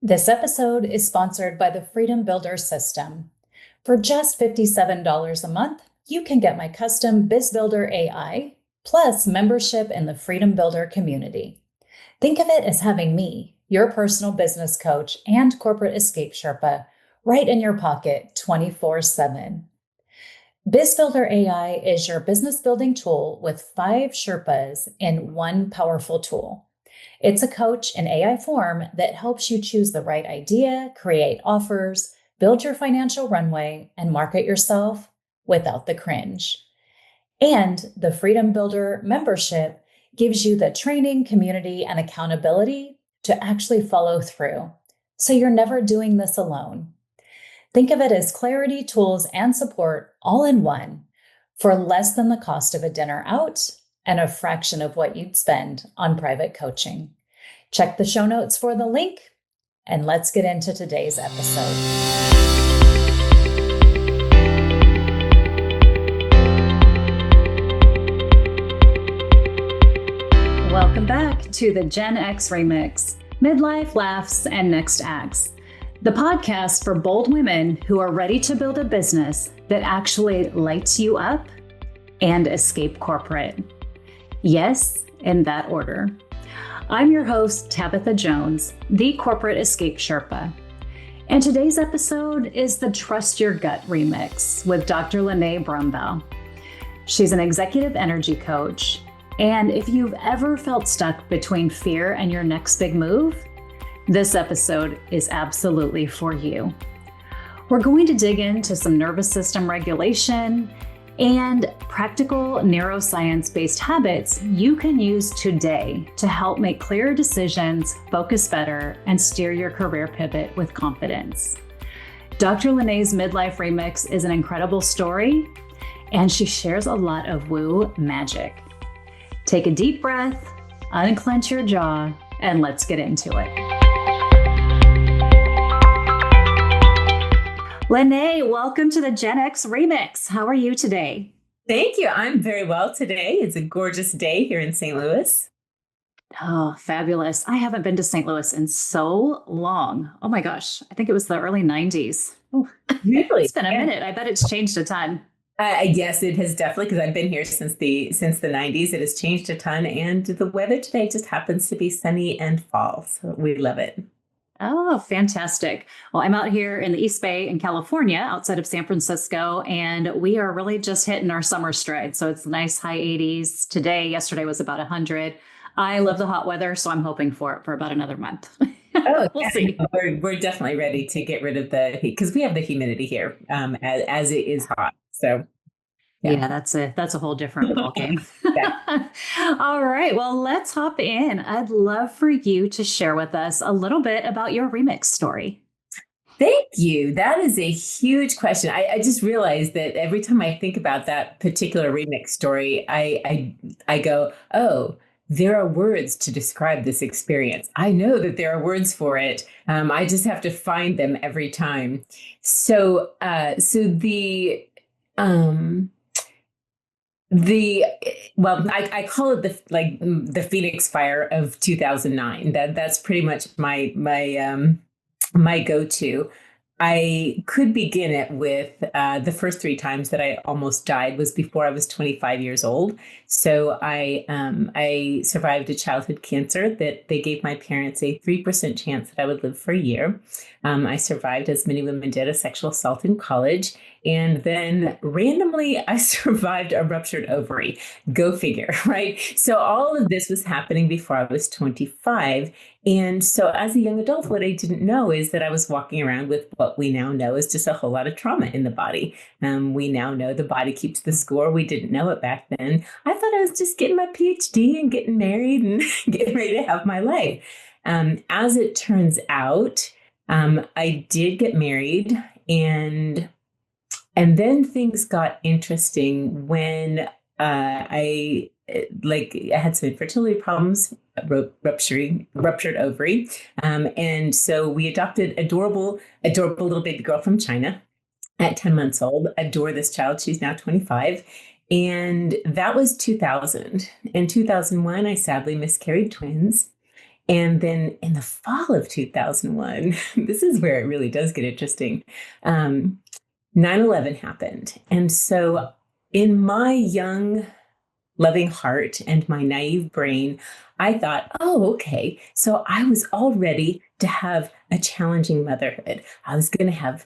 This episode is sponsored by the Freedom Builder System. For just $57 a month, you can get my custom BizBuilder AI, plus membership in the Freedom Builder community. Think of it as having me, your personal business coach and corporate escape Sherpa, right in your pocket 24/7. BizBuilder AI is your business building tool with 5 Sherpas in one powerful tool. It's a coach in AI form that helps you choose the right idea, create offers, build your financial runway, and market yourself without the cringe. And the Freedom Builder membership gives you the training, community, and accountability to actually follow through. So you're never doing this alone. Think of it as clarity, tools, and support all in one for less than the cost of a dinner out and a fraction of what you'd spend on private coaching. Check the show notes for the link, and let's get into today's episode. Welcome back to the Gen X Remix, Midlife Laughs and Next Acts, the podcast for bold women who are ready to build a business that actually lights you up and escape corporate. Yes, in that order. I'm your host, Tabatha Jones, the Corporate Escape Sherpa. And today's episode is the Trust Your Gut remix with Dr. Nne Brambell. She's an executive energy coach. And if you've ever felt stuck between fear and your next big move, this episode is absolutely for you. We're going to dig into some nervous system regulation and practical neuroscience-based habits you can use today to help make clearer decisions, focus better, and steer your career pivot with confidence. Dr. Nne's Midlife Remix is an incredible story, and she shares a lot of woo magic. Take a deep breath, unclench your jaw, and let's get into it. Lynnea, welcome to the Gen X Remix. How are you today? Thank you. I'm very well today. It's a gorgeous day here in St. Louis. Oh, fabulous. I haven't been to St. Louis in so long. Oh my gosh. I think it was the early 90s. Oh, really? It's been a minute. I bet it's changed a ton. Yes, it has definitely, because I've been here since the 90s. It has changed a ton. And the weather today just happens to be sunny and fall. So we love it. Oh, fantastic. Well, I'm out here in the East Bay in California, outside of San Francisco, and we are really just hitting our summer stride. So it's nice high 80s today. Yesterday was about 100. I love the hot weather, so I'm hoping for it for about another month. Oh, we'll see. We're definitely ready to get rid of the heat because we have the humidity here as it is hot. So yeah, that's a whole different ballgame. All right. Well, let's hop in. I'd love for you to share with us a little bit about your remix story. Thank you. That is a huge question. I just realized that every time I think about that particular remix story, I go, oh, there are words to describe this experience. I know that there are words for it. I just have to find them every time. So I call it the Phoenix Fire of 2009. That's pretty much my go-to. I could begin it with the first 3 times that I almost died was before I was 25 years old. So I survived a childhood cancer that they gave my parents a 3% chance that I would live for a year. I survived, as many women did, a sexual assault in college. And then randomly, I survived a ruptured ovary. Go figure, right? So all of this was happening before I was 25. And so as a young adult, what I didn't know is that I was walking around with what we now know is just a whole lot of trauma in the body. We now know the body keeps the score. We didn't know it back then. I thought I was just getting my PhD and getting married and getting ready to have my life. As it turns out, I did get married, and then things got interesting when I had some infertility problems, ruptured ovary, and so we adopted adorable little baby girl from China at 10 months old. Adore this child. She's now 25. And that was 2000. In 2001, I sadly miscarried twins. And then in the fall of 2001, this is where it really does get interesting. 9/11 happened. And so in my young, loving heart and my naive brain, I thought, oh, okay. So I was all ready to have a challenging motherhood. I was going to have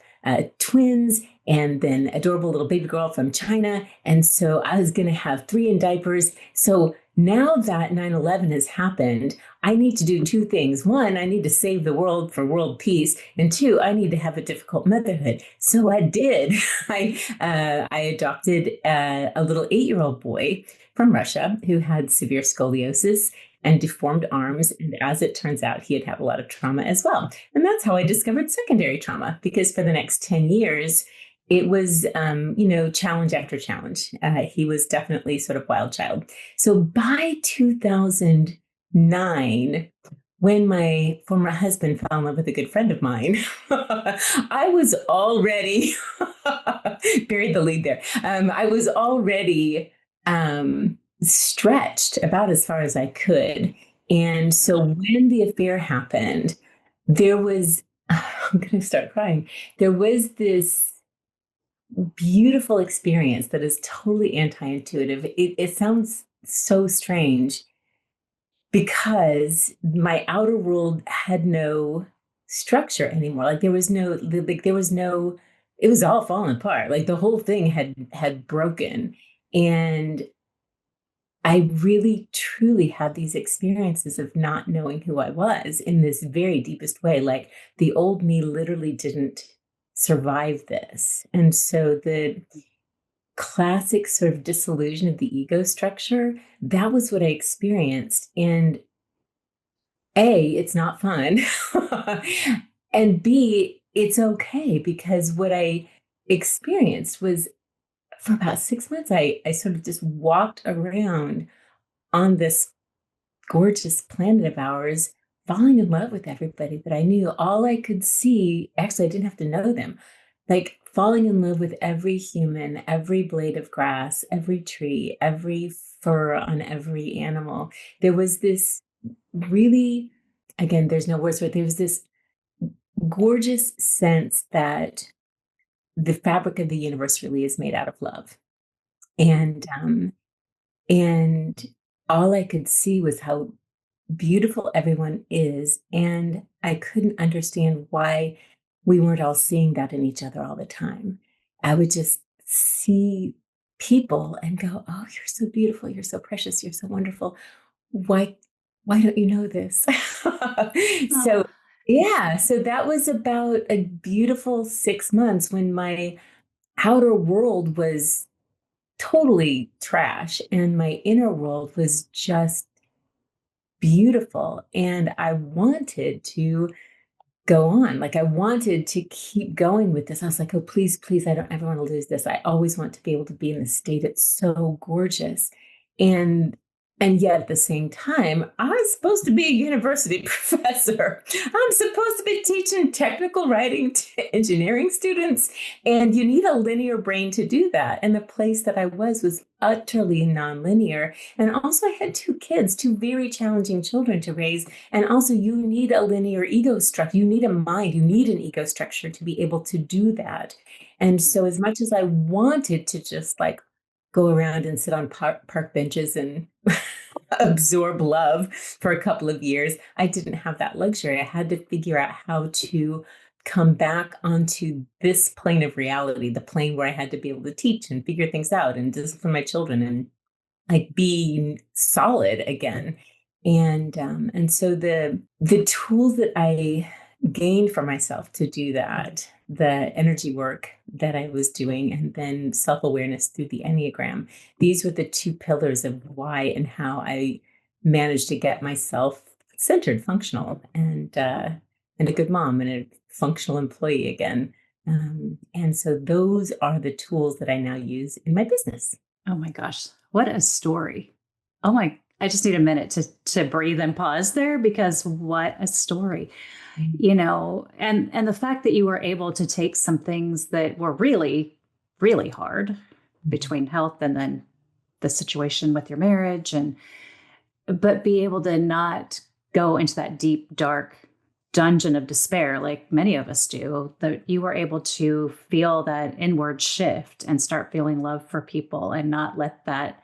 twins and then adorable little baby girl from China. And so I was going to have 3 in diapers. So now that 9/11 has happened, I need to do 2 things. 1, I need to save the world for world peace. And 2, I need to have a difficult motherhood. So I did. I adopted a little 8-year-old boy from Russia who had severe scoliosis and deformed arms. And as it turns out, he had had a lot of trauma as well. And that's how I discovered secondary trauma, because for the next 10 years, it was, challenge after challenge. He was definitely sort of wild child. So by 2009, when my former husband fell in love with a good friend of mine, I was already, buried the lead there. I was already stretched about as far as I could. And so when the affair happened, there was, I'm going to start crying. There was this beautiful experience that is totally anti-intuitive. It sounds so strange because my outer world had no structure anymore. Like there was no, it was all falling apart. Like the whole thing had broken. And I really truly had these experiences of not knowing who I was in this very deepest way. Like the old me literally didn't survive this. And so the classic sort of disillusion of the ego structure, that was what I experienced. And A, it's not fun. And B, it's okay, because what I experienced was for about 6 months, I sort of just walked around on this gorgeous planet of ours, falling in love with everybody that I knew. All I could see, actually, I didn't have to know them, like falling in love with every human, every blade of grass, every tree, every fur on every animal. There was this really, again, there's no words for it. There was this gorgeous sense that the fabric of the universe really is made out of love. And all I could see was how beautiful everyone is. And I couldn't understand why we weren't all seeing that in each other all the time. I would just see people and go, oh, you're so beautiful, you're so precious, you're so wonderful. Why don't you know this? So Oh, yeah, so that was about a beautiful 6 months when my outer world was totally trash and my inner world was just beautiful. And I wanted to go on. Like I wanted to keep going with this. I was like, oh, please, please, I don't ever want to lose this. I always want to be able to be in this state. It's so gorgeous. And and yet at the same time, I'm supposed to be a university professor. I'm supposed to be teaching technical writing to engineering students. And you need a linear brain to do that. And the place that I was utterly nonlinear. And also I had 2 kids, 2 very challenging children to raise. And also, you need a linear ego structure. You need a mind. You need an ego structure to be able to do that. And so, as much as I wanted to just like go around and sit on park benches and absorb love for a couple of years, I didn't have that luxury. I had to figure out how to come back onto this plane of reality, the plane where I had to be able to teach and figure things out and discipline my children and like be solid again. And so the tools that I gained for myself to do that, the energy work that I was doing, and then self-awareness through the Enneagram, these were the 2 pillars of why and how I managed to get myself centered, functional, and a good mom and a functional employee again. And so those are the tools that I now use in my business. oh my gosh, what a story. Oh my, I just need a minute to breathe and pause there, because what a story. And the fact that you were able to take some things that were really, really hard between health and then the situation with your marriage, but be able to not go into that deep, dark dungeon of despair, like many of us do, that you were able to feel that inward shift and start feeling love for people and not let that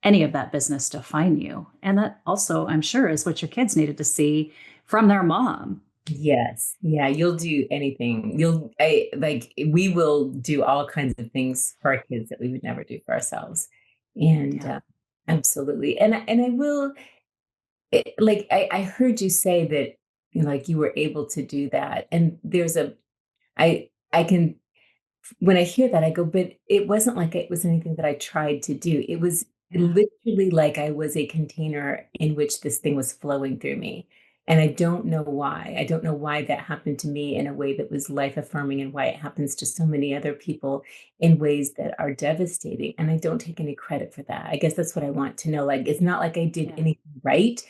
any of that business define you. And that also, I'm sure, is what your kids needed to see from their mom. Yes. Yeah. You'll do anything. We will do all kinds of things for our kids that we would never do for ourselves. And Yeah. absolutely. And I will, I heard you say that, like you were able to do that. And I can, when I hear that, I go, but it wasn't like it was anything that I tried to do. It was Yeah. literally like I was a container in which this thing was flowing through me. And I don't know why. I don't know why that happened to me in a way that was life affirming and why it happens to so many other people in ways that are devastating. And I don't take any credit for that. I guess that's what I want to know. Like, it's not like I did Yeah. anything right.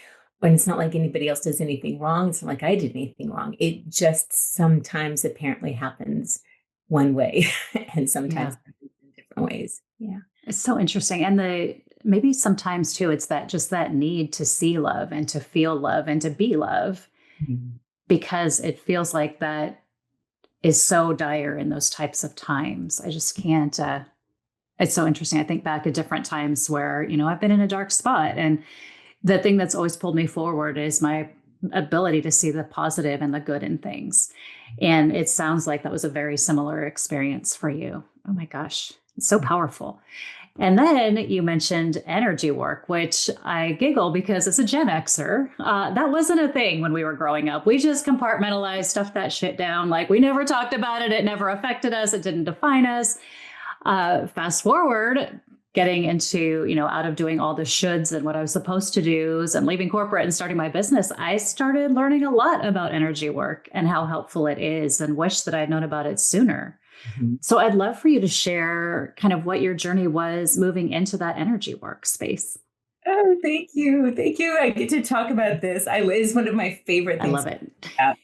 And it's not like anybody else does anything wrong. It's not like I did anything wrong. It just sometimes apparently happens one way and sometimes Yeah. in different ways. Yeah. It's so interesting. And maybe sometimes too, it's that just that need to see love and to feel love and to be love, Mhm. because it feels like that is so dire in those types of times. I just can't, it's so interesting. I think back at different times where, I've been in a dark spot, and the thing that's always pulled me forward is my ability to see the positive and the good in things. And it sounds like that was a very similar experience for you. Oh my gosh, it's so powerful. And then you mentioned energy work, which I giggle because as a Gen Xer, that wasn't a thing when we were growing up. We just compartmentalized, stuffed that shit down. Like we never talked about it. It never affected us. It didn't define us. Fast forward, getting into, out of doing all the shoulds and what I was supposed to do and leaving corporate and starting my business, I started learning a lot about energy work and how helpful it is, and wish that I'd known about it sooner. Mhm. So I'd love for you to share kind of what your journey was moving into that energy workspace. Oh, thank you. Thank you. I get to talk about this. It's one of my favorite I things love it. about.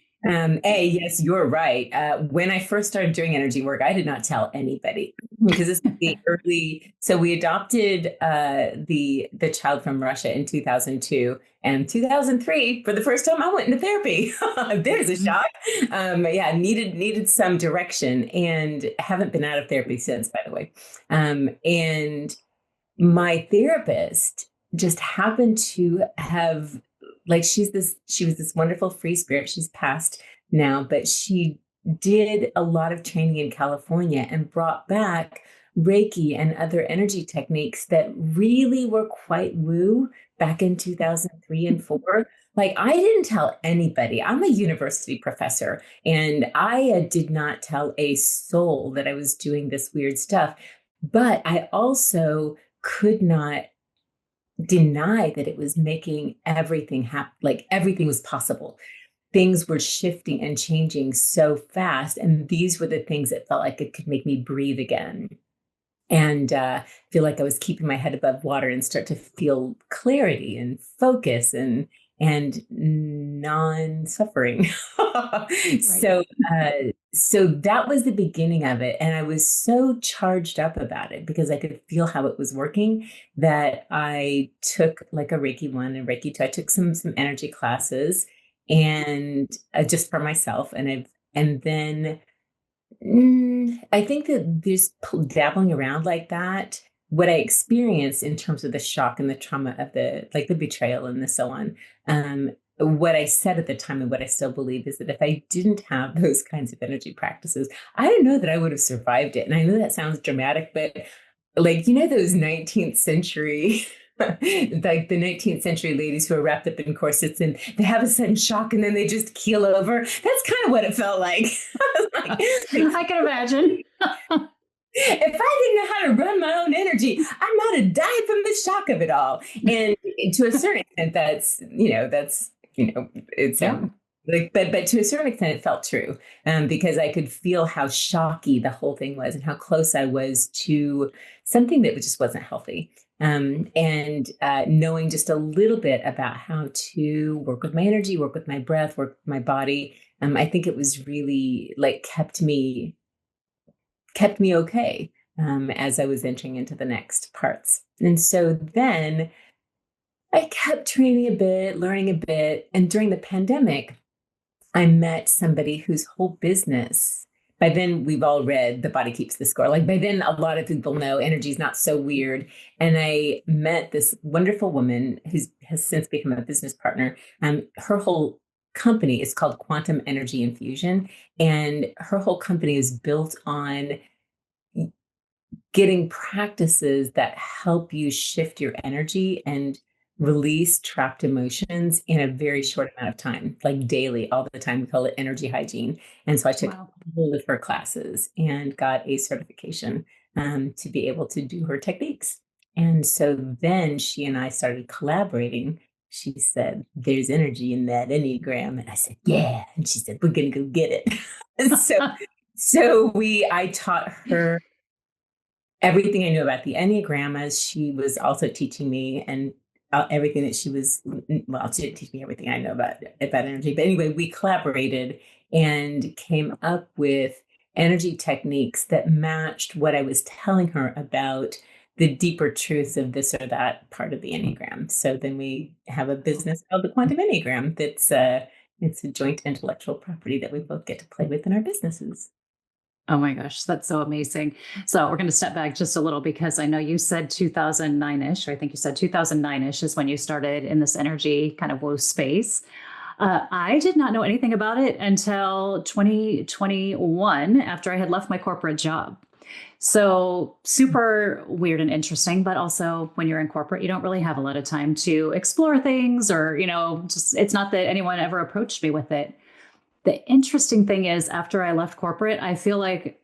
Yes, you're right. When I first started doing energy work, I did not tell anybody because this was the early. So we adopted the child from Russia in 2002, and 2003 for the first time I went into therapy. There's a Mhm. shock. Yeah, needed some direction, and haven't been out of therapy since, by the way. And my therapist just happened to have, like, she was this wonderful free spirit. She's passed now, but she did a lot of training in California and brought back Reiki and other energy techniques that really were quite woo back in 2003 and 4. Like, I didn't tell anybody. I'm a university professor, and I did not tell a soul that I was doing this weird stuff. But I also could not deny that it was making everything happen. Like, everything was possible. Things were shifting and changing so fast. And these were the things that felt like it could make me breathe again and feel like I was keeping my head above water and start to feel clarity and focus and non-suffering. Right. so uh, so that was the beginning of it, and I was so charged up about it because I could feel how it was working that I took like a Reiki 1 and Reiki 2. I took some energy classes and just for myself, and then I think that there's dabbling around like that. What I experienced in terms of the shock and the trauma of the betrayal and the so on, what I said at the time and what I still believe is that if I didn't have those kinds of energy practices, I don't know that I would have survived it. And I know that sounds dramatic, but like, those 19th century, like the 19th century ladies who are wrapped up in corsets and they have a sudden shock and then they just keel over. That's kind of what it felt like. Like, I can imagine. if I didn't know how to run my own energy, I might have died from the shock of it all. And to a certain extent, it's Yeah. like, but to a certain extent, it felt true because I could feel how shocky the whole thing was and how close I was to something that just wasn't healthy. And knowing just a little bit about how to work with my energy, work with my breath, work with my body, I think it was really like kept me okay as I was entering into the next parts. And so then I kept training a bit, learning a bit. And during the pandemic, I met somebody whose whole business, by then we've all read The Body Keeps the Score. Like by then, a lot of people know energy is not so weird. And I met this wonderful woman who has since become a business partner. Her whole company is called Quantum Energy Infusion. And her whole company is built on getting practices that help you shift your energy and release trapped emotions in a very short amount of time, like daily, all the time. We call it energy hygiene. And so I took all of her classes and got a certification to be able to do her techniques. And so then she and I started collaborating. She said, "There's energy in that Enneagram." And I said, "Yeah." And she said, "We're going to go get it." And I taught her everything I knew about the Enneagram, as she was also teaching me, and everything that she didn't teach me everything I know about energy. But anyway, we collaborated and came up with energy techniques that matched what I was telling her about the deeper truths of this or that part of the Enneagram. So then we have a business called the Quantum Enneagram it's a joint intellectual property that we both get to play with in our businesses. Oh my gosh, that's so amazing. So we're going to step back just a little because I know you said 2009-ish, or I think you said 2009-ish is when you started in this energy kind of woo space. I did not know anything about it until 2021 after I had left my corporate job. So super weird and interesting, but also when you're in corporate, you don't really have a lot of time to explore things or, just it's not that anyone ever approached me with it. The interesting thing is, after I left corporate, I feel like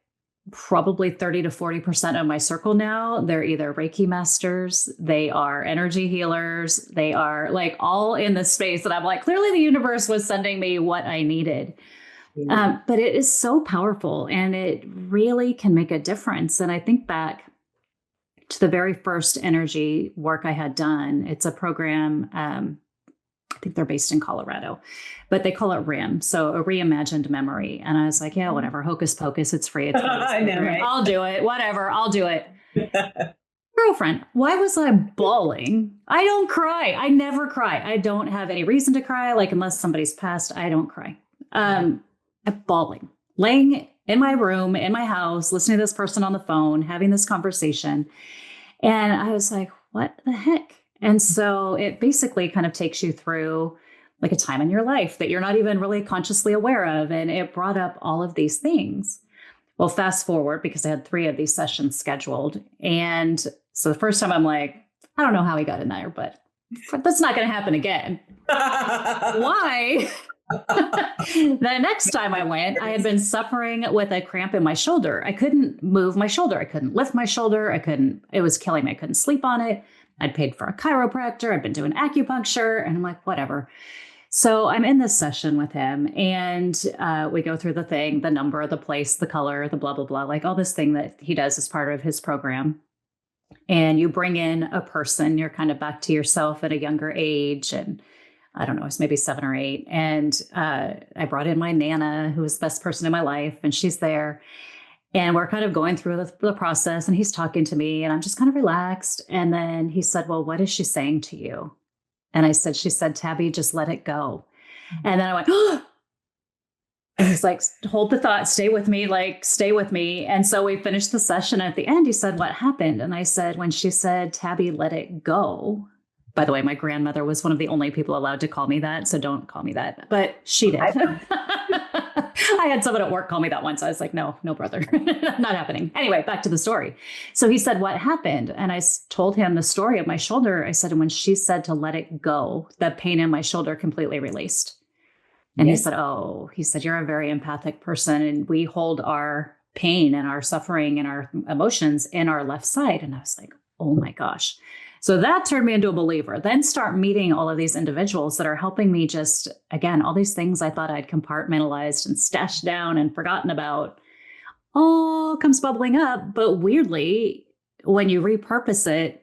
probably 30 to 40% of my circle now, they're either Reiki masters, they are energy healers, they are like all in the space that I'm like, clearly the universe was sending me what I needed. But it is so powerful and it really can make a difference. And I think back to the very first energy work I had done. It's a program, I think they're based in Colorado, but they call it RIM. So a reimagined memory. And I was like, yeah, whatever. Hocus pocus. It's free. It's I know, right? I'll do it. Whatever. I'll do it. Girlfriend, why was I bawling? I don't cry. I never cry. I don't have any reason to cry. Like unless somebody's passed, I don't cry. I'm bawling, laying in my room, in my house, listening to this person on the phone, having this conversation. And I was like, what the heck? And so it basically kind of takes you through like a time in your life that you're not even really consciously aware of. And it brought up all of these things. Well, fast forward, because I had 3 of these sessions scheduled. And so the first time I'm like, I don't know how he got in there, but that's not going to happen again. Why? The next time I went, I had been suffering with a cramp in my shoulder. I couldn't move my shoulder. I couldn't lift my shoulder. It was killing me. I couldn't sleep on it. I'd paid for a chiropractor. I'd been doing acupuncture and I'm like, whatever. So I'm in this session with him and we go through the thing, the number, the place, the color, the blah, blah, blah, like all this thing that he does as part of his program. And you bring in a person, you're kind of back to yourself at a younger age. And I don't know, it's maybe 7 or 8. And I brought in my Nana, who was the best person in my life, and she's there. And we're kind of going through the process, and he's talking to me, and I'm just kind of relaxed. And then he said, well, what is she saying to you? And I said, she said, Tabby, just let it go. And then I went, oh! And he's like, hold the thought, stay with me, like, stay with me. And so we finished the session. At the end, he said, what happened? And I said, when she said, Tabby, let it go. By the way, my grandmother was one of the only people allowed to call me that. So don't call me that. But she did. I had someone at work call me that once. I was like, no, brother, not happening. Anyway, back to the story. So he said, what happened? And I told him the story of my shoulder. I said, and when she said to let it go, the pain in my shoulder completely released. And yes. He said, you're a very empathic person. And we hold our pain and our suffering and our emotions in our left side. And I was like, oh my gosh. So that turned me into a believer. Then start meeting all of these individuals that are helping me just, again, all these things I thought I'd compartmentalized and stashed down and forgotten about all comes bubbling up. But weirdly, when you repurpose it,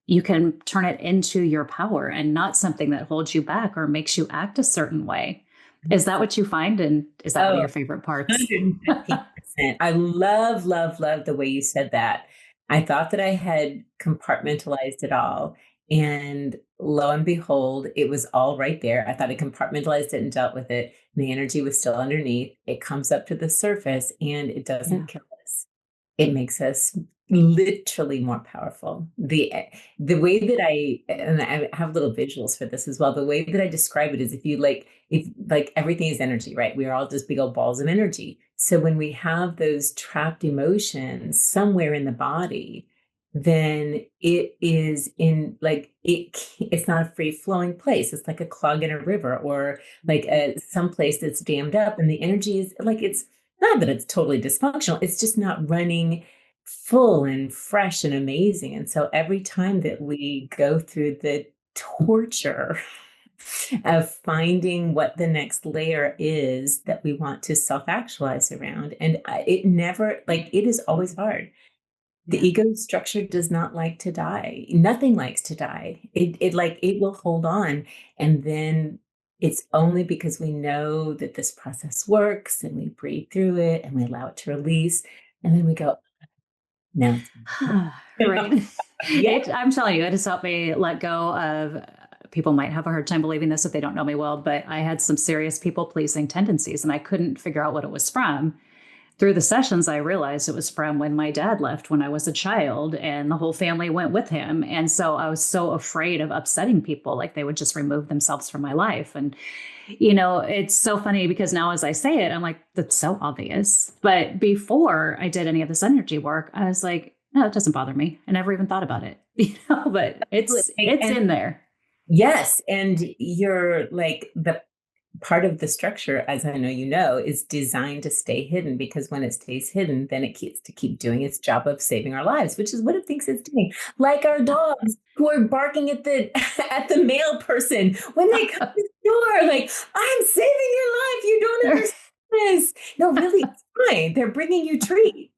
you can turn it into your power and not something that holds you back or makes you act a certain way. Is that what you find? And is that one of your favorite parts? 150%. I love the way you said that. I thought that I had compartmentalized it all. And lo and behold, it was all right there. I thought I compartmentalized it and dealt with it. And the energy was still underneath. It comes up to the surface and it doesn't kill us. It makes us literally more powerful. The way that and I have little visuals for this as well. The way that I describe it is if everything is energy, right? We are all just big old balls of energy. So when we have those trapped emotions somewhere in the body, then it is it's not a free flowing place. It's like a clog in a river, or like some place that's dammed up, and the energy is like, it's not that it's totally dysfunctional. It's just not running full and fresh and amazing. And so every time that we go through the torture of finding what the next layer is that we want to self-actualize around, and it is always hard. The ego structure does not like to die. Nothing likes to die. It will hold on. And then it's only because we know that this process works and we breathe through it and we allow it to release. And then we go, no. Right. Yeah. I'm telling you, it has helped me let go of, people might have a hard time believing this if they don't know me well, but I had some serious people pleasing tendencies and I couldn't figure out what it was from. Through the sessions, I realized it was from when my dad left when I was a child and the whole family went with him. And so I was so afraid of upsetting people, like they would just remove themselves from my life. And, it's so funny because now as I say it, I'm like, that's so obvious. But before I did any of this energy work, I was like, no, it doesn't bother me. I never even thought about it, but it's in there. Yes. And you're like, the part of the structure, as I know is designed to stay hidden, because when it stays hidden, then it keep doing its job of saving our lives, which is what it thinks it's doing. Like our dogs who are barking at the at the mail person when they come to the door, like, I'm saving your life. You don't understand this. No, really, it's fine. They're bringing you treat.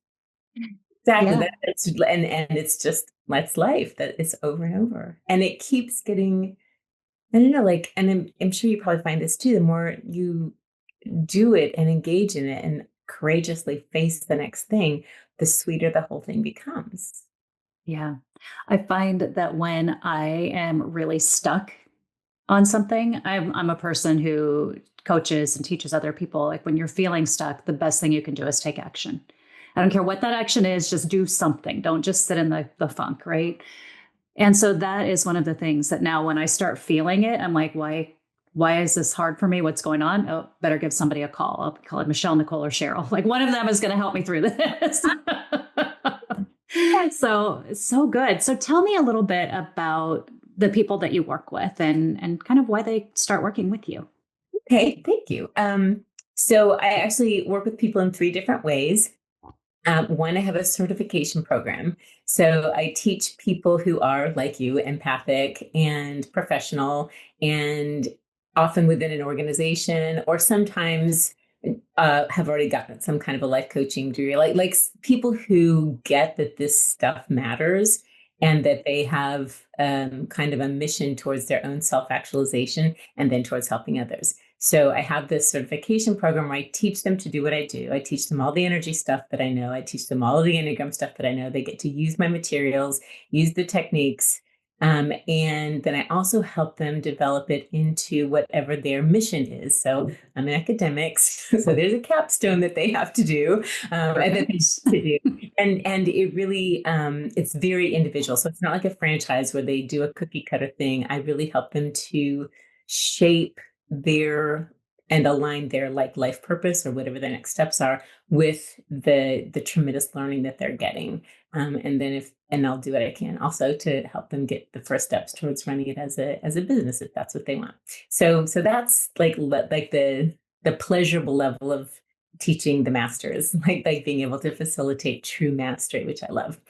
Exactly. Yeah. And it's just, that's life. That it's over and over, and it keeps getting. I don't know, like, and I'm sure you probably find this too. The more you do it and engage in it and courageously face the next thing, the sweeter the whole thing becomes. Yeah. I find that when I am really stuck on something, I'm a person who coaches and teaches other people. Like when you're feeling stuck, the best thing you can do is take action. I don't care what that action is, just do something. Don't just sit in the funk, right? And so that is one of the things that now when I start feeling it, I'm like, why is this hard for me? What's going on? Oh, better give somebody a call. I'll call it Michelle, Nicole, or Cheryl. Like one of them is going to help me through this. So it's so good. So tell me a little bit about the people that you work with and kind of why they start working with you. Okay, thank you. So I actually work with people in 3 different ways. One, I have a certification program. So I teach people who are like you, empathic and professional, and often within an organization, or sometimes have already gotten some kind of a life coaching degree, like people who get that this stuff matters and that they have kind of a mission towards their own self-actualization and then towards helping others. So I have this certification program where I teach them to do what I do. I teach them all the energy stuff that I know. I teach them all of the Enneagram stuff that I know. They get to use my materials, use the techniques. And then I also help them develop it into whatever their mission is. So I'm in academics, so there's a capstone that they have to do, and that they need to do. And it really, it's very individual. So it's not like a franchise where they do a cookie cutter thing. I really help them to shape their and align their life purpose or whatever their next steps are with the tremendous learning that they're getting. And I'll do what I can also to help them get the first steps towards running it as a business if that's what they want. So that's like the pleasurable level of teaching the masters, like being able to facilitate true mastery, which I love.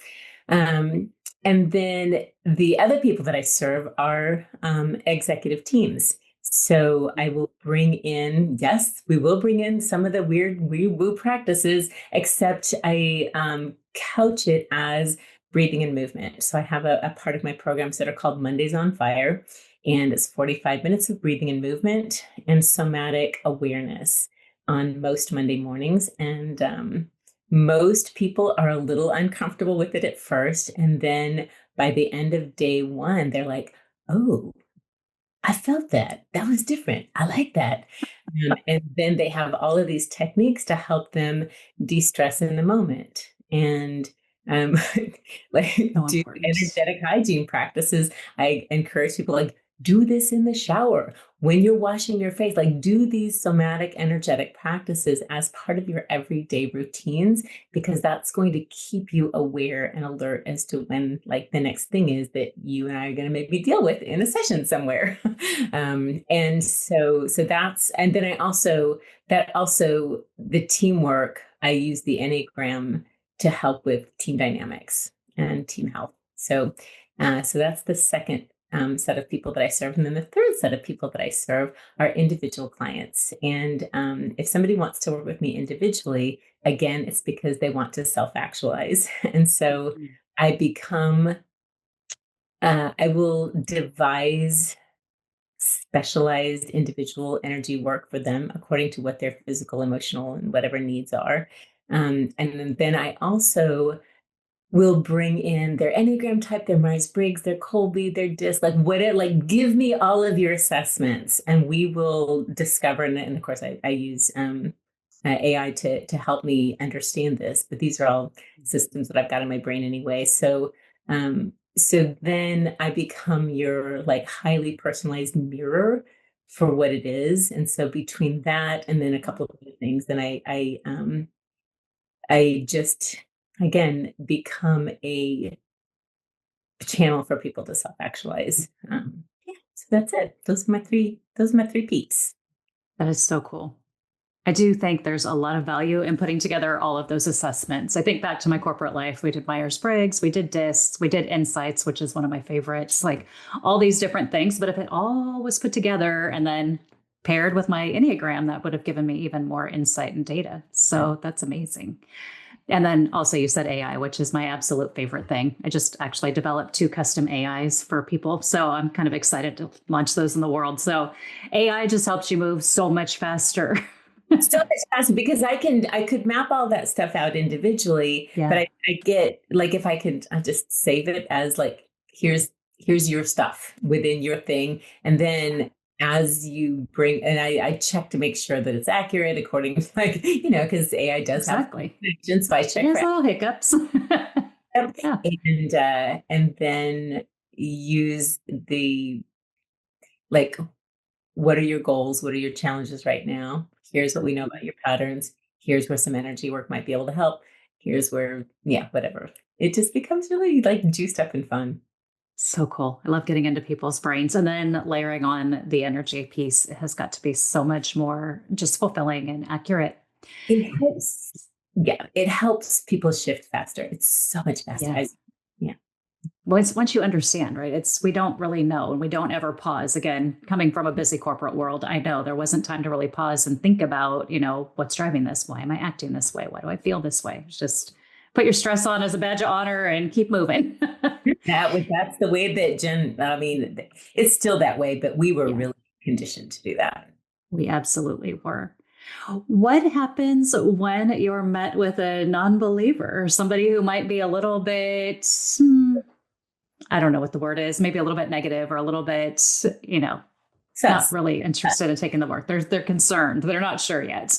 And then the other people that I serve are executive teams. So I will bring in, yes, we will bring in some of the weird woo-woo practices, except I couch it as breathing and movement. So I have a part of my programs that are called Mondays on Fire, and it's 45 minutes of breathing and movement and somatic awareness on most Monday mornings. And Most people are a little uncomfortable with it at first. And then by the end of day one, they're like, oh, I felt that. That was different. I like that. And then they have all of these techniques to help them de-stress in the moment. And um, like So do important. energetic hygiene practices. I encourage people like do this in the shower when you're washing your face. Like do these somatic energetic practices as part of your everyday routines, because that's going to keep you aware and alert as to when like the next thing is that you and I are going to maybe deal with in a session somewhere. And so that's, and then that also the teamwork, I use the Enneagram to help with team dynamics and team health. So that's the second set of people that I serve. And then the third set of people that I serve are individual clients. And if somebody wants to work with me individually, again, it's because they want to self-actualize. And so Mhm. I become, I will devise specialized individual energy work for them according to what their physical, emotional, and whatever needs are. And then I also will bring in their Enneagram type, their Myers-Briggs, their Colby, their DISC, like whatever, like give me all of your assessments and we will discover. And of course, I use AI to help me understand this, but these are all systems that I've got in my brain anyway. So then I become your like highly personalized mirror for what it is. And so between that and then a couple of other things, then I just again become a channel for people to self-actualize. Yeah, so that's it. Those are my three. Those are my three peeps. That is so cool. I do think there's a lot of value in putting together all of those assessments. I think back to my corporate life. We did Myers-Briggs, we did DISC, we did Insights, which is one of my favorites, like all these different things. But if it all was put together and then paired with my Enneagram, that would have given me even more insight and data. So that's amazing. And then also you said AI, which is my absolute favorite thing. I just actually developed 2 custom AIs for people. So I'm kind of excited to launch those in the world. So AI just helps you move so much faster. So much faster because I could map all that stuff out individually, but Yeah, I get like if I could I just save it as like here's your stuff within your thing, and then as you bring and I check to make sure that it's accurate according to like because AI does have exactly. connections, so I It check has for little hiccups. Yeah, and then use the like what are your goals? What are your challenges right now? Here's what we know about your patterns. Here's where some energy work might be able to help. Here's where, yeah, whatever. It just becomes really like juiced up and fun. so cool. I love getting into people's brains. And then layering on the energy piece has got to be so much more just fulfilling and accurate. It helps. Yeah, it helps people shift faster. It's so much faster. Yes. Yeah. Once you understand, right? It's we don't really know and we don't ever pause. Again, coming from a busy corporate world, I know there wasn't time to really pause and think about, what's driving this? Why am I acting this way? Why do I feel this way? It's just put your stress on as a badge of honor and keep moving. That's the way that I mean, it's still that way, but we were Yeah, really conditioned to do that. we absolutely were. What happens when you're met with a non-believer or somebody who might be a little bit, I don't know what the word is, maybe a little bit negative or a little bit, not Sus. really interested in taking the work. They're concerned. They're not sure yet.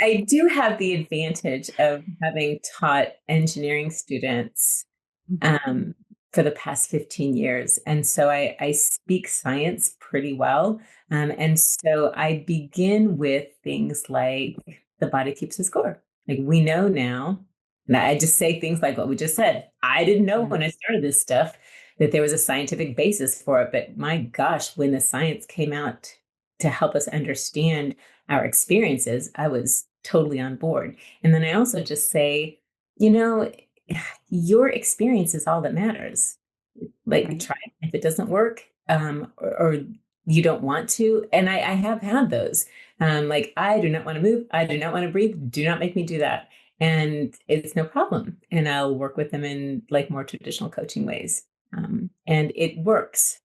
I do have the advantage of having taught engineering students um, for the past 15 years. And so I speak science pretty well. And so I begin with things like the body keeps a score. Like we know now, and I just say things like what we just said. I didn't know Yeah, when I started this stuff that there was a scientific basis for it. But my gosh, when the science came out to help us understand our experiences, I was totally on board. And then I also just say, you know, your experience is all that matters. Like right. try it. If it doesn't work, or you don't want to, and I have had those. Like I do not want to move. I do not want to breathe. Do not make me do that. And it's no problem. And I'll work with them in like more traditional coaching ways. And it works.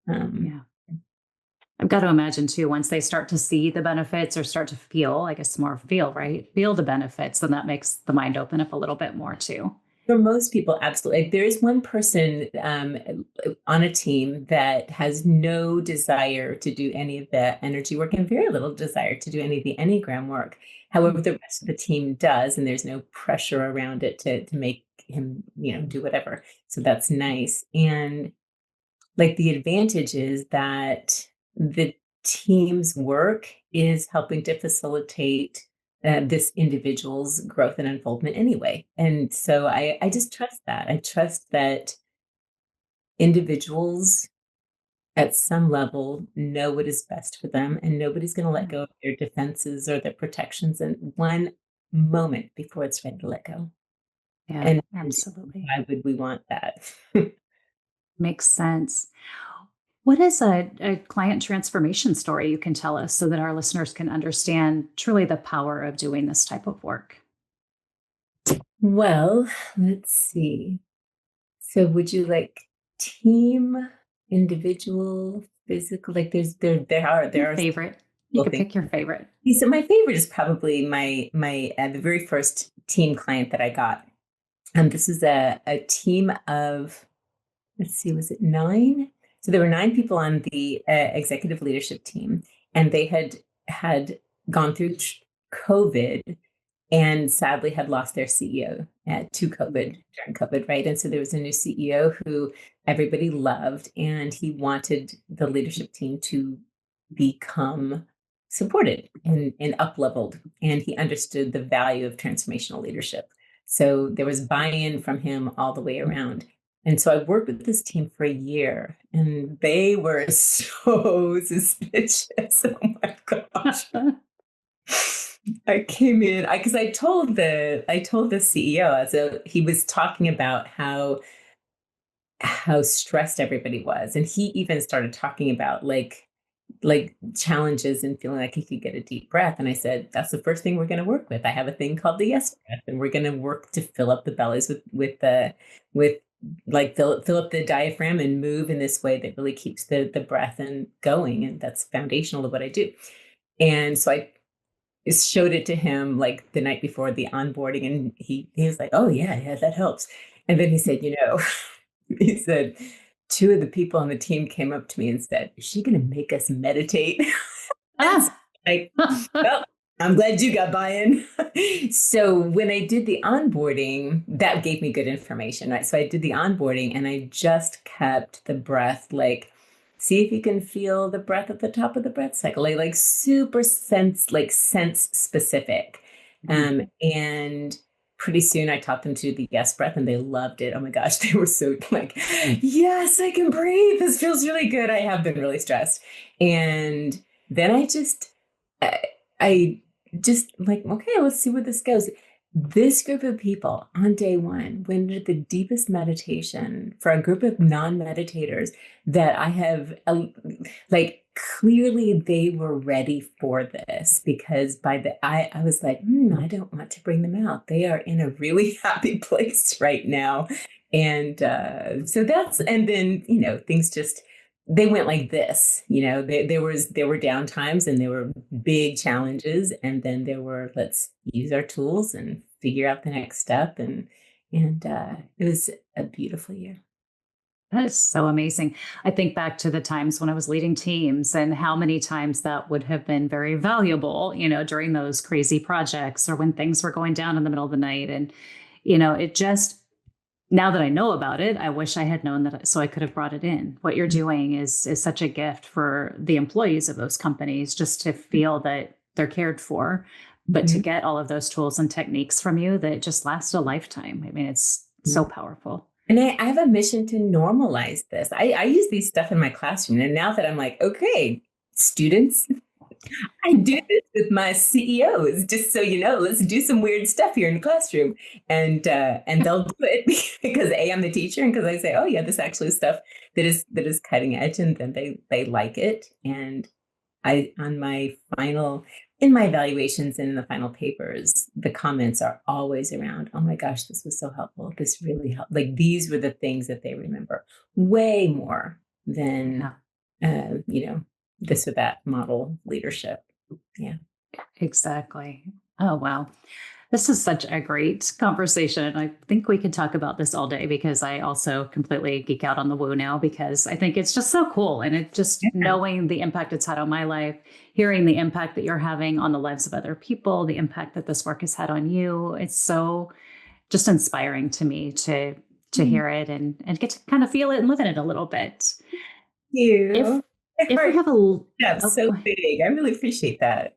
Um, Yeah. I've got to imagine too, once they start to see the benefits or start to feel, I guess more feel, right? Feel the benefits, then that makes the mind open up a little bit more too. For most people, absolutely. Like, there is one person on a team that has no desire to do any of the energy work and very little desire to do any of the Enneagram work. However, the rest of the team does, and there's no pressure around it to make him, do whatever. So that's nice. And like the advantage is that the team's work is helping to facilitate this individual's growth and unfoldment anyway. And so I just trust that. I trust that individuals at some level know what is best for them, and nobody's going to let go of their defenses or their protections in one moment before it's ready to let go. Yeah, And absolutely. why would we want that? Makes sense. What is a client transformation story you can tell us so that our listeners can understand truly the power of doing this type of work? Well, let's see. So would you like team, individual, physical? Like there Your are favorite. You several could things. pick your favorite. So my favorite is probably my the very first team client that I got. This is a team of, let's see, was it 9? So there were 9 people on the executive leadership team, and they had gone through COVID and sadly had lost their CEO to COVID during COVID, right? And so there was a new CEO who everybody loved, and he wanted the leadership team to become supported and up leveled. And he understood the value of transformational leadership. So there was buy-in from him all the way around. And so I worked with this team for a year, and they were so suspicious. Oh my gosh. I came in because I told the CEO, so he was talking about how stressed everybody was, and he even started talking about like challenges and feeling like he could get a deep breath. And I said, that's the first thing we're going to work with. I have a thing called the yes breath, and we're going to work to fill up the bellies with like fill up the diaphragm and move in this way that really keeps the breath and going, and that's foundational to what I do. And so I showed it to him like the night before the onboarding, and he was like, oh yeah, that helps. And then he said, he said, 2 of the people on the team came up to me and said, is she going to make us meditate? And so, Ah. like, well, I'm glad you got buy-in. So when I did the onboarding, that gave me good information, right? So I did the onboarding, and I just kept the breath, like, see if you can feel the breath at the top of the breath cycle, like super sense specific. And pretty soon I taught them to do the yes breath, and they loved it. Oh my gosh, they were so like, yes, I can breathe. This feels really good. I have been really stressed. And then I, I just like, okay, let's see where this goes. This group of people on day 1 went into the deepest meditation for a group of non-meditators that I have, like, clearly they were ready for this, because I was like, I don't want to bring them out. They are in a really happy place right now. And so and then, things just, they went like this. There were down times, and there were big challenges, and then there were, let's use our tools and figure out the next step. And it was a beautiful year. That is so amazing. I think back to the times when I was leading teams and how many times that would have been very valuable, during those crazy projects or when things were going down in the middle of the night. And, it just, now that I know about it, I wish I had known that so I could have brought it in. What you're doing is such a gift for the employees of those companies, just to feel that they're cared for, but to Mhm. get all of those tools and techniques from you that just last a lifetime. I mean, it's so powerful. And I have a mission to normalize this. I use these stuff in my classroom. And now that I'm like, okay, students, I do this with my CEOs, just so you know, let's do some weird stuff here in the classroom. And they'll do it because I'm the teacher, and because I say, oh yeah, this actually is stuff that is cutting edge, and then they like it. And on my in my evaluations and in the final papers, the comments are always around, oh my gosh, this was so helpful. This really helped. Like, these were the things that they remember way more than, Yeah. you know, this or that model leadership. Yeah. Exactly. Oh, wow. This is such a great conversation. I think we could talk about this all day because I also completely geek out on the woo now because I think it's just so cool. And it just Yeah. knowing the impact it's had on my life, hearing the impact that you're having on the lives of other people, the impact that this work has had on you. It's so just inspiring to me to Thank hear it and get to kind of feel it and live in it a little bit. If you. My if we heart have a is oh, so go ahead. big. I really appreciate that.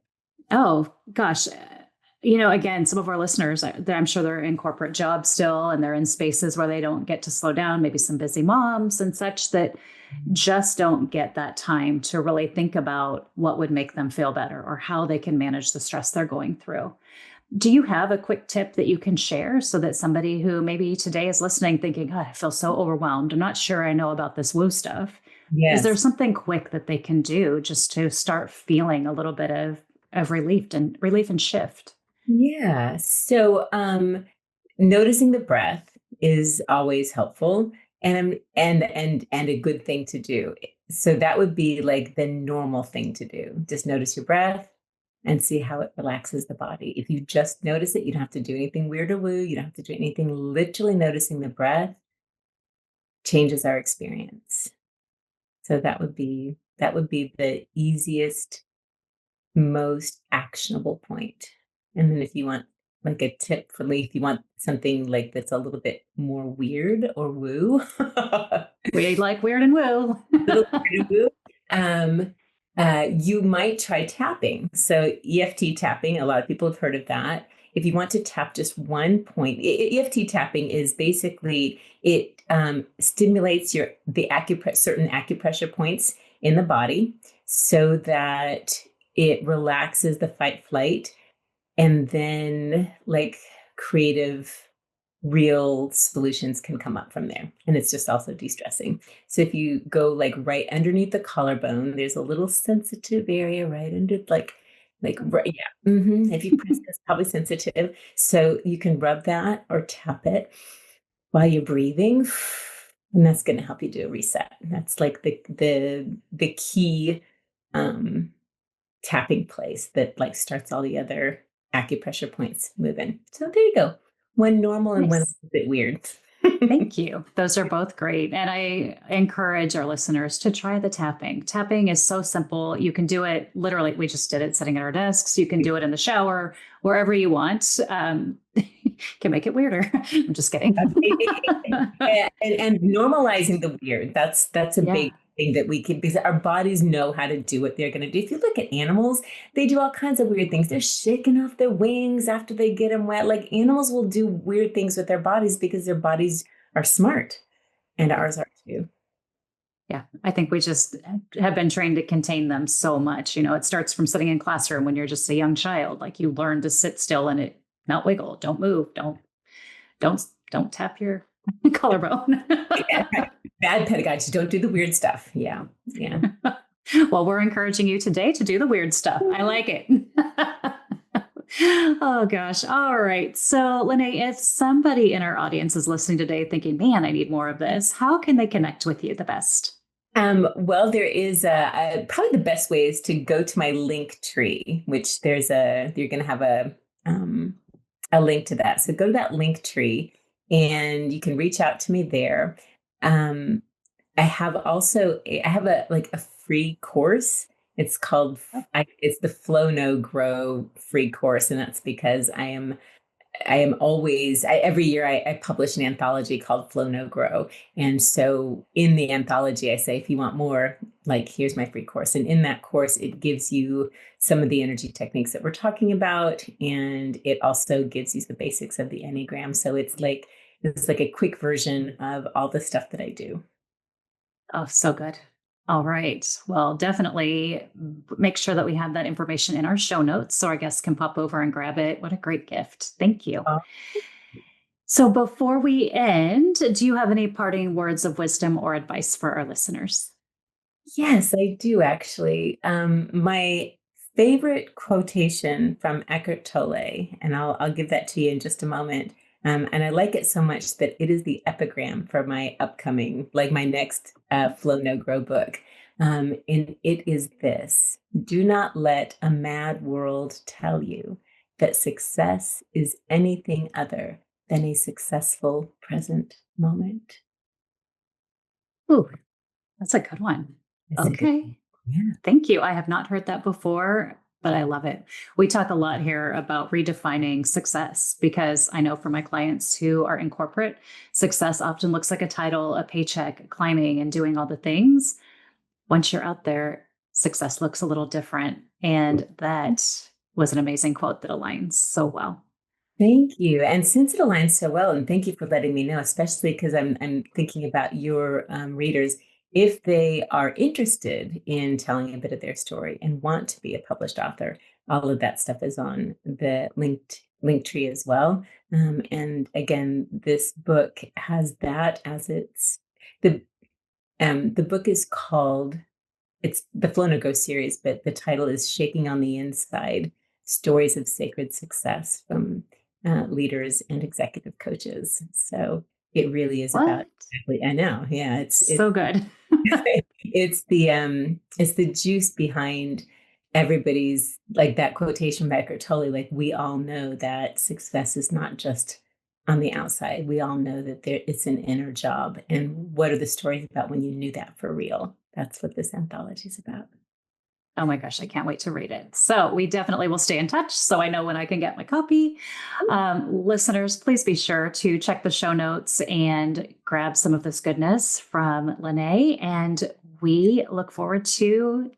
Oh, gosh. Again, some of our listeners, I'm sure they're in corporate jobs still and they're in spaces where they don't get to slow down, maybe some busy moms and such that just don't get that time to really think about what would make them feel better or how they can manage the stress they're going through. Do you have a quick tip that you can share so that somebody who maybe today is listening thinking, oh, I feel so overwhelmed, I'm not sure I know about this woo stuff. Is there Yes. something quick that they can do just to start feeling a little bit of relief and shift? Yeah. So noticing the breath is always helpful and a good thing to do. So that would be like the normal thing to do. Just notice your breath and see how it relaxes the body. If you just notice it, you don't have to do anything weird or woo. You don't have to do anything. Literally noticing the breath changes our experience. So that would be the easiest, most actionable point. And then if you want like a tip for me, if you want something like that's a little bit more weird or woo, We like weird and woo. little weird and woo, um, you might try tapping. So EFT tapping, a lot of people have heard of that. If you want to tap just one point, EFT tapping is basically it stimulates certain acupressure points in the body so that it relaxes the fight flight and then like creative real solutions can come up from there, and it's just also de-stressing. So if you go like right underneath the collarbone, there's a little sensitive area right under like right, yeah, if you press, it's probably sensitive, so you can rub that or tap it while you're breathing, and that's going to help you do a reset. That's like the key um tapping place that like starts all the other acupressure points moving. So there you go. One normal and one Nice. a bit weird. Thank you. Those are both great. And I encourage our listeners to try the tapping. Tapping is so simple. You can do it literally. We just did it sitting at our desks. You can do it in the shower, wherever you want. Can make it weirder. I'm just kidding. And normalizing the weird. That's a Yeah. big thing that we can, because our bodies know how to do what they're going to do. If you look at animals, they do all kinds of weird things. They're shaking off their wings after they get them wet. Like animals will do weird things with their bodies because their bodies are smart, and ours are too. Yeah, I think we just have been trained to contain them so much. It starts from sitting in classroom when you're just a young child. Like you learn to sit still and it not wiggle, don't move, don't don't tap your collarbone. Yeah, bad pedagogy. Don't do the weird stuff. Yeah. Yeah. Well, we're encouraging you today to do the weird stuff. I like it. Oh gosh. All right. So, Lynnea, if somebody in our audience is listening today thinking, man, I need more of this, how can they connect with you the best? Well, there is probably the best way is to go to my link tree, which you're going to have a link to that. So go to that link tree and you can reach out to me there. Um, I have a free course. It's called, it's the Flow No Grow free course. And that's because I am always, every year I publish an anthology called Flow No Grow. And so in the anthology, I say, if you want more, like, here's my free course. And in that course, it gives you some of the energy techniques that we're talking about. And it also gives you the basics of the Enneagram. So it's like a quick version of all the stuff that I do. Oh, so good. All right. Well, definitely make sure that we have that information in our show notes so our guests can pop over and grab it. What a great gift. Thank you. Uh, So, before we end, do you have any parting words of wisdom or advice for our listeners? Yes, I do actually. My favorite quotation from Eckhart Tolle, and I'll give that to you in just a moment. And I like it so much that it is the epigram for my upcoming, like my next Flow No Grow book. And it is this: do not let a mad world tell you that success is anything other than a successful present moment. Ooh, that's a good one. It's a good Okay. one. Yeah. Thank you. I have not heard that before, but I love it. We talk a lot here about redefining success because I know for my clients who are in corporate, success often looks like a title, a paycheck, climbing and doing all the things. Once you're out there, success looks a little different. And that was an amazing quote that aligns so well. Thank you. And since it aligns so well, and thank you for letting me know, especially because I'm thinking about your readers, if they are interested in telling a bit of their story and want to be a published author, all of that stuff is on the link tree as well. And again, this book has that as the book is called, it's the Flow No Go series, but the title is Shaking on the Inside: Stories of Sacred Success from Leaders and Executive Coaches. So it really is about, What? exactly, I know. Yeah, So good. it's the juice behind everybody's, like that quotation by Eckhart Tolle, like we all know that success is not just on the outside. We all know that it's an inner job. And what are the stories about when you knew that for real? That's what this anthology is about. Oh my gosh, I can't wait to read it. So we definitely will stay in touch so I know when I can get my copy. Listeners, please be sure to check the show notes and grab some of this goodness from Lynnea. And we look forward to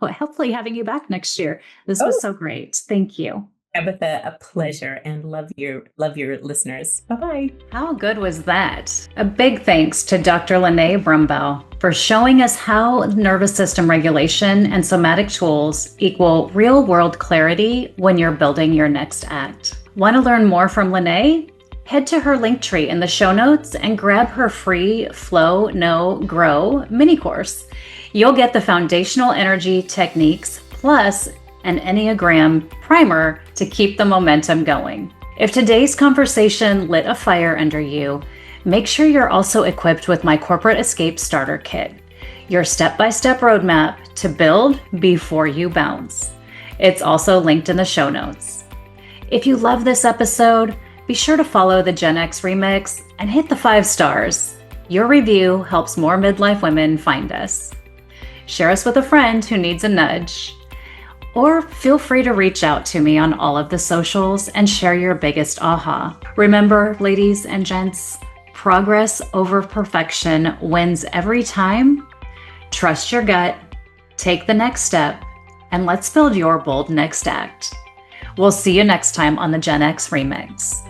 hopefully having you back next year. This was so great. Thank you. Tabatha, a pleasure, and love your listeners. Bye-bye. How good was that? A big thanks to Dr. Nne Brambell for showing us how nervous system regulation and somatic tools equal real world clarity when you're building your next act. Want to learn more from Lynnea? Head to her link tree in the show notes and grab her free Flow, No, Grow mini course. You'll get the foundational energy techniques plus an Enneagram primer to keep the momentum going. If today's conversation lit a fire under you, make sure you're also equipped with my Corporate Escape Starter Kit, your step-by-step roadmap to build before you bounce. It's also linked in the show notes. If you love this episode, be sure to follow the Gen X Remix and hit the 5 stars. Your review helps more midlife women find us. Share us with a friend who needs a nudge. Or feel free to reach out to me on all of the socials and share your biggest aha. Remember, ladies and gents, progress over perfection wins every time. Trust your gut, take the next step, and let's build your bold next act. We'll see you next time on the Gen X Remix.